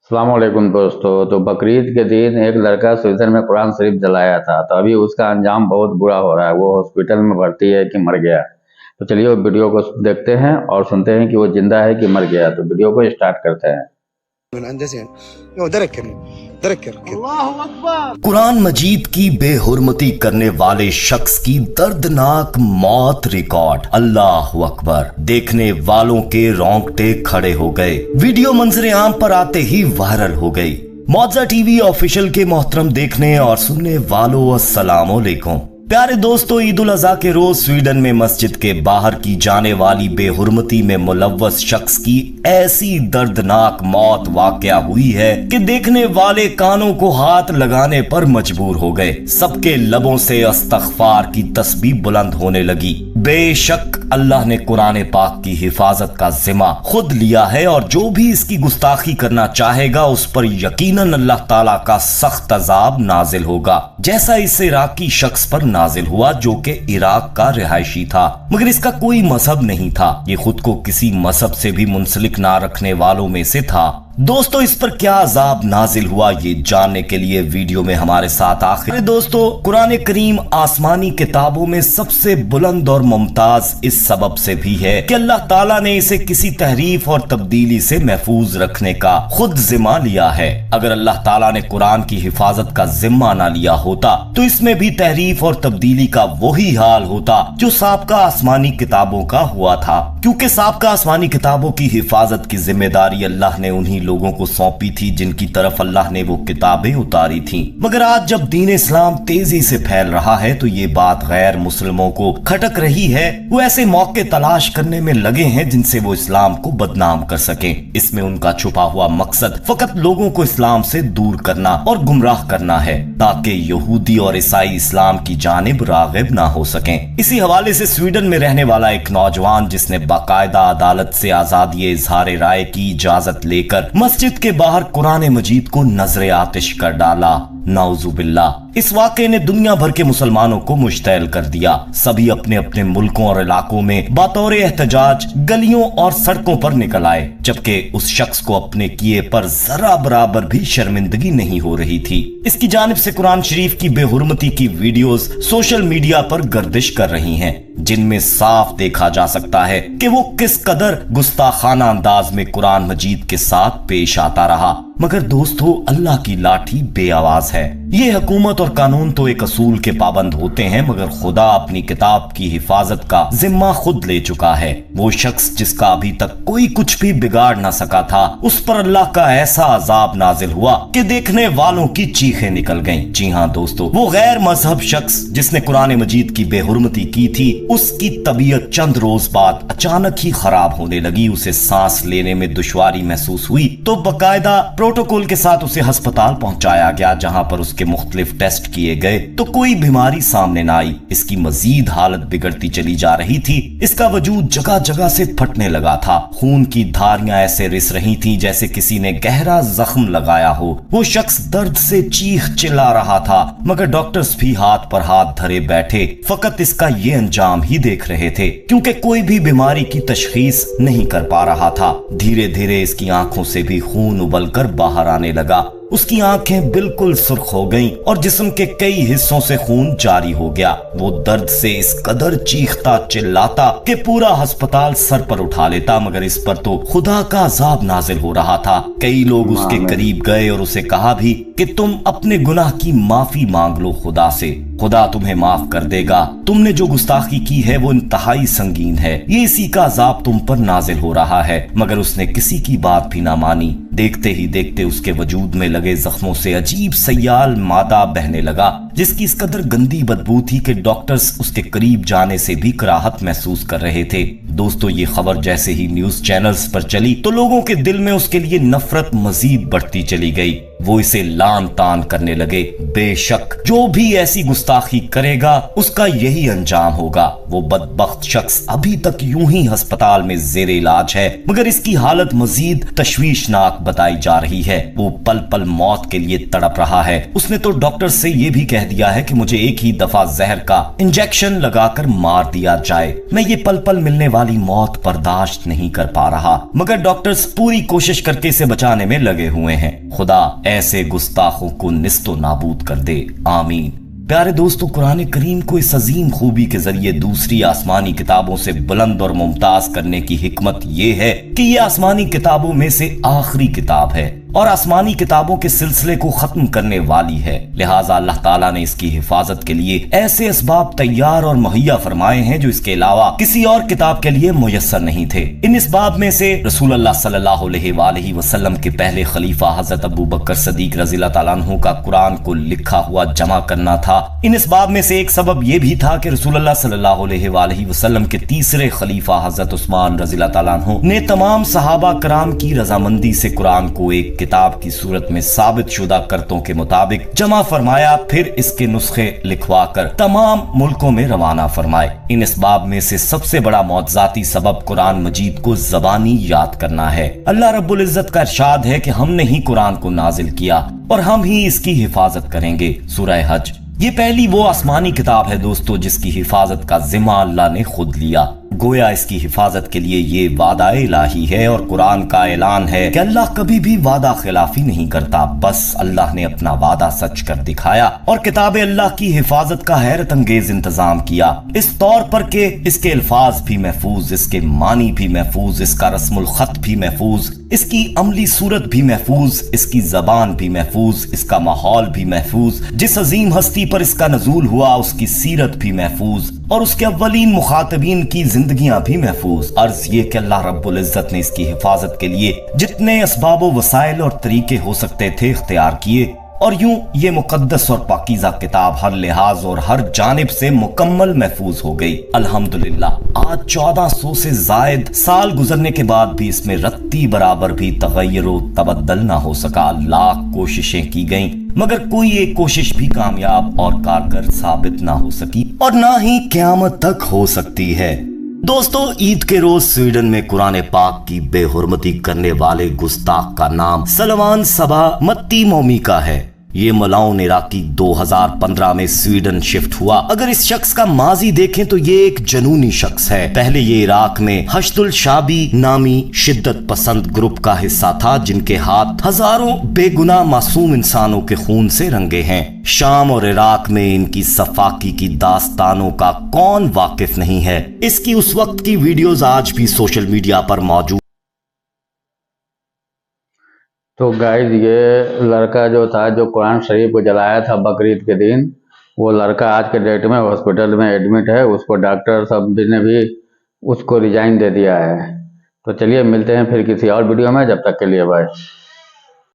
अस्सलाम वालेकुम दोस्तों। तो बकरीद के दिन एक लड़का स्वीडन में कुरान शरीफ जलाया था, तो अभी उसका अंजाम बहुत बुरा हो रहा है। वो हॉस्पिटल में भर्ती है कि मर गया। तो चलिए वो वीडियो को देखते हैं और सुनते हैं कि वो जिंदा है कि मर गया। तो वीडियो को स्टार्ट करते हैं। कुरान मजीद की बेहुरमती करने वाले शख्स की दर्दनाक मौत रिकॉर्ड। अल्लाह अकबर। देखने वालों के रोंगटे खड़े हो गए। वीडियो मंजरे आम पर आते ही वायरल हो गई। मौजा टीवी ऑफिशियल के मोहतरम देखने और सुनने वालों अस्सलाम वालेकुम। प्यारे दोस्तों, ईद उल अज़हा के रोज स्वीडन में मस्जिद के बाहर की जाने वाली बेहुरमती में मुलव्वस शख्स की ऐसी दर्दनाक मौत वाकया हुई है कि देखने वाले कानों को हाथ लगाने पर मजबूर हो गए। सबके लबों से इस्तग़फ़ार की तस्बीह बुलंद होने लगी। बेशक अल्लाह ने कुरान पाक की हिफाजत का जिम्मा खुद लिया है और जो भी इसकी गुस्ताखी करना चाहेगा उस पर यकीनन अल्लाह ताला का सख्त अजाब नाजिल होगा, जैसा इस इराकी शख्स पर नाजिल हुआ जो कि इराक का रिहायशी था, मगर इसका कोई मजहब नहीं था। ये खुद को किसी मजहब से भी मुंसलिक ना रखने वालों में से था। दोस्तों, इस पर क्या अजाब नाजिल हुआ ये जानने के लिए वीडियो में हमारे साथ आखिर। दोस्तों, कुरान करीम आसमानी किताबों में सबसे बुलंद और मुमताज इस सबब से भी है कि अल्लाह ताला ने इसे किसी तहरीफ और तब्दीली से महफूज रखने का खुद जिम्मा लिया है। अगर अल्लाह ताला ने कुरान की हिफाजत का जिम्मा ना लिया होता तो इसमें भी तहरीफ और तब्दीली का वही हाल होता जो साबका आसमानी किताबों का हुआ था, क्योंकि साबका आसमानी किताबों की हिफाजत की जिम्मेदारी अल्लाह ने उन्हीं लोगों को सौंपी थी जिनकी तरफ अल्लाह ने वो किताबें उतारी थीं। मगर आज जब दीन इस्लाम तेजी से फैल रहा है तो ये बात गैर मुस्लिमों को खटक रही है। वो ऐसे मौके तलाश करने में लगे हैं जिनसे वो इस्लाम को बदनाम कर सकें। इसमें उनका छुपा हुआ मकसद फकत लोगों को इस्लाम से दूर करना और गुमराह करना है, ताकि यहूदी और ईसाई इस्लाम की जानिब रागिब ना हो सकें। इसी हवाले से स्वीडन में रहने वाला एक नौजवान जिसने बाकायदा अदालत से आजादी इजहार राय की इजाजत लेकर मस्जिद के बाहर कुरान मजीद को नजरे आतिश कर डाला, नाउजुबिल्लाह। इस वाक़े ने दुनिया भर के मुसलमानों को मुश्तैल कर दिया। सभी अपने अपने मुल्कों और इलाकों में बतौर एहतजाज गलियों और सड़कों पर निकल आए, जबकि उस शख्स को अपने किए पर जरा बराबर भी शर्मिंदगी नहीं हो रही थी। इसकी जानिब से कुरान शरीफ की बेहुरमती की वीडियोस सोशल मीडिया पर गर्दिश कर रही हैं, जिनमें साफ देखा जा सकता है कि वो किस कदर गुस्ताखाना अंदाज में कुरान मजीद के साथ पेश आता रहा। मगर दोस्तों, अल्लाह की लाठी बेआवाज है। ये हुकूमत और कानून तो एक असूल के पाबंद होते हैं, मगर खुदा अपनी किताब की हिफाजत का जिम्मा खुद ले चुका है। वो शख्स जिसका अभी तक कोई कुछ भी बिगाड़ ना सका था, उस पर अल्लाह का ऐसा अजाब नाजिल हुआ कि देखने वालों की चीखें निकल गईं। जी हाँ दोस्तों, वो गैर मजहब शख्स जिसने कुरान मजीद की बेहुरमती की थी, उसकी तबीयत चंद रोज बाद अचानक ही खराब होने लगी। उसे सांस लेने में दुश्वारी महसूस हुई तो बकायदा प्रोटोकॉल के साथ उसे अस्पताल पहुंचाया गया, जहां पर उसके मुख्तलिफ टेस्ट किए गए तो कोई बीमारी सामने न आई। इसकी मजीद हालत बिगड़ती चली जा रही थी। इसका वजूद जगह जगह से फटने लगा था। खून की धारियां ऐसे रिस रही थी जैसे किसी ने गहरा जख्म लगाया हो। वो शख्स दर्द से चीख चिल्ला रहा था, मगर डॉक्टर्स भी हाथ पर हाथ धरे बैठे फकत इसका ये अंजाम ही देख रहे थे, क्योंकि कोई भी बीमारी की तशखीस नहीं कर पा रहा था। धीरे धीरे इसकी आंखों से भी खून उबलकर बाहर आने लगा। उसकी आंखें बिल्कुल सुर्ख हो गईं और जिस्म के कई हिस्सों से खून जारी हो गया। वो दर्द से इस कदर चीखता चिल्लाता कि पूरा अस्पताल सर पर उठा लेता, मगर इस पर तो खुदा का अजाब नाजिल हो रहा था। कई लोग उसके करीब गए और उसे कहा भी कि तुम अपने गुनाह की माफी मांग लो खुदा से, खुदा तुम्हें माफ कर देगा। तुमने जो गुस्ताखी की है वो इंतहाई संगीन है, ये इसी का अजाब तुम पर नाजिल हो रहा है। मगर उसने किसी की बात भी ना मानी। देखते ही देखते उसके वजूद में लगे जख्मों से अजीब सयाल मादा बहने लगा, जिसकी इस कदर गंदी बदबू थी कि डॉक्टर्स उसके करीब जाने से भी कराहत महसूस कर रहे थे। दोस्तों, ये खबर जैसे ही न्यूज चैनल्स पर चली तो लोगों के दिल में उसके लिए नफरत मजीद बढ़ती चली गई। वो इसे लान तान करने लगे। बेशक जो भी ऐसी गुस्ताखी करेगा उसका यही अंजाम होगा। वो बदबख्त शख्स अभी तक यूं ही अस्पताल में जेरे इलाज है, मगर इसकी हालत मजीद तशवीशनाक बताई जा रही है। वो पल पल मौत के लिए तड़प रहा है। उसने तो डॉक्टर से ये भी कह کہہ دیا ہے کہ مجھے ایک ہی دفعہ زہر کا انجیکشن لگا کر مار دیا جائے، میں یہ پل پل ملنے والی موت برداشت نہیں کر پا رہا، مگر ڈاکٹرز پوری کوشش کر کے اسے بچانے میں لگے ہوئے ہیں، خدا ایسے گستاخوں کو نیست و نابود کر دے، آمین۔ پیارے دوستو، قرآن کریم کو اس عظیم خوبی کے ذریعے دوسری آسمانی کتابوں سے بلند اور ممتاز کرنے کی حکمت یہ ہے کہ یہ آسمانی کتابوں میں سے آخری کتاب ہے اور آسمانی کتابوں کے سلسلے کو ختم کرنے والی ہے، لہٰذا اللہ تعالیٰ نے اس کی حفاظت کے لیے ایسے اسباب تیار اور مہیا فرمائے ہیں جو اس کے علاوہ کسی اور کتاب کے لیے میسر نہیں تھے۔ ان اسباب میں سے رسول اللہ صلی اللہ علیہ وآلہ وسلم کے پہلے خلیفہ حضرت ابو بکر صدیق رضی اللہ تعالیٰ عنہ کا قرآن کو لکھا ہوا جمع کرنا تھا۔ ان اسباب میں سے ایک سبب یہ بھی تھا کہ رسول اللہ صلی اللہ علیہ وآلہ وسلم کے تیسرے خلیفہ حضرت عثمان رضی اللہ تعالیٰ عنہ نے تمام صحابہ کرام کی رضامندی سے قرآن کو ایک کتاب کی صورت میں ثابت شدہ کرتوں کے مطابق جمع فرمایا، پھر اس کے نسخے لکھوا کر تمام ملکوں میں روانہ فرمائے۔ ان اسباب میں سے سب سے بڑا معجزاتی سبب قرآن مجید کو زبانی یاد کرنا ہے۔ اللہ رب العزت کا ارشاد ہے کہ ہم نے ہی قرآن کو نازل کیا اور ہم ہی اس کی حفاظت کریں گے، سورہ حج۔ یہ پہلی وہ آسمانی کتاب ہے دوستو جس کی حفاظت کا ذمہ اللہ نے خود لیا، گویا اس کی حفاظت کے لیے یہ وعدہ الہی ہے اور قرآن کا اعلان ہے کہ اللہ کبھی بھی وعدہ خلافی نہیں کرتا، بس اللہ نے اپنا وعدہ سچ کر دکھایا اور کتاب اللہ کی حفاظت کا حیرت انگیز انتظام کیا، اس طور پر کہ اس کے الفاظ بھی محفوظ، اس کے معنی بھی محفوظ، اس کا رسم الخط بھی محفوظ، اس کی عملی صورت بھی محفوظ، اس کی زبان بھی محفوظ، اس کا ماحول بھی محفوظ، جس عظیم ہستی پر اس کا نزول ہوا اس کی سیرت بھی محفوظ اور اس کے اولین مخاطبین کی زندگیاں بھی محفوظ۔ عرض یہ کہ اللہ رب العزت نے اس کی حفاظت کے لیے جتنے اسباب و وسائل اور طریقے ہو سکتے تھے اختیار کیے، اور یوں یہ مقدس اور پاکیزہ کتاب ہر لحاظ اور ہر جانب سے مکمل محفوظ ہو گئی۔ الحمدللہ آج 1400 سے زائد سال گزرنے کے بعد بھی اس میں رتی برابر بھی تغیر و تبدل نہ ہو سکا۔ لاکھ کوششیں کی گئیں مگر کوئی ایک کوشش بھی کامیاب اور کارگر ثابت نہ ہو سکی اور نہ ہی قیامت تک ہو سکتی ہے۔ دوستو، عید کے روز سویڈن میں قرآن پاک کی بے حرمتی کرنے والے گستاخ کا نام سلوان سبا متی مومی کا ہے۔ یہ ملاؤن عراقی 2015 میں سویڈن شفٹ ہوا۔ اگر اس شخص کا ماضی دیکھیں تو یہ ایک جنونی شخص ہے۔ پہلے یہ عراق میں حشد الشعبی نامی شدت پسند گروپ کا حصہ تھا جن کے ہاتھ ہزاروں بے گناہ معصوم انسانوں کے خون سے رنگے ہیں۔ شام اور عراق میں ان کی صفاقی کی داستانوں کا کون واقف نہیں ہے؟ اس کی اس وقت کی ویڈیوز آج بھی سوشل میڈیا پر موجود۔ تو گائز، یہ لڑکا جو تھا جو قرآن شریف کو جلایا تھا بقرعید کے دن، وہ لڑکا آج کے ڈیٹ میں ہاسپٹل میں ایڈمٹ ہے۔ اس کو ڈاکٹر سب نے بھی اس کو ریزائن دے دیا ہے۔ تو چلیے ملتے ہیں پھر کسی اور ویڈیو میں، جب تک کے لیے بائے۔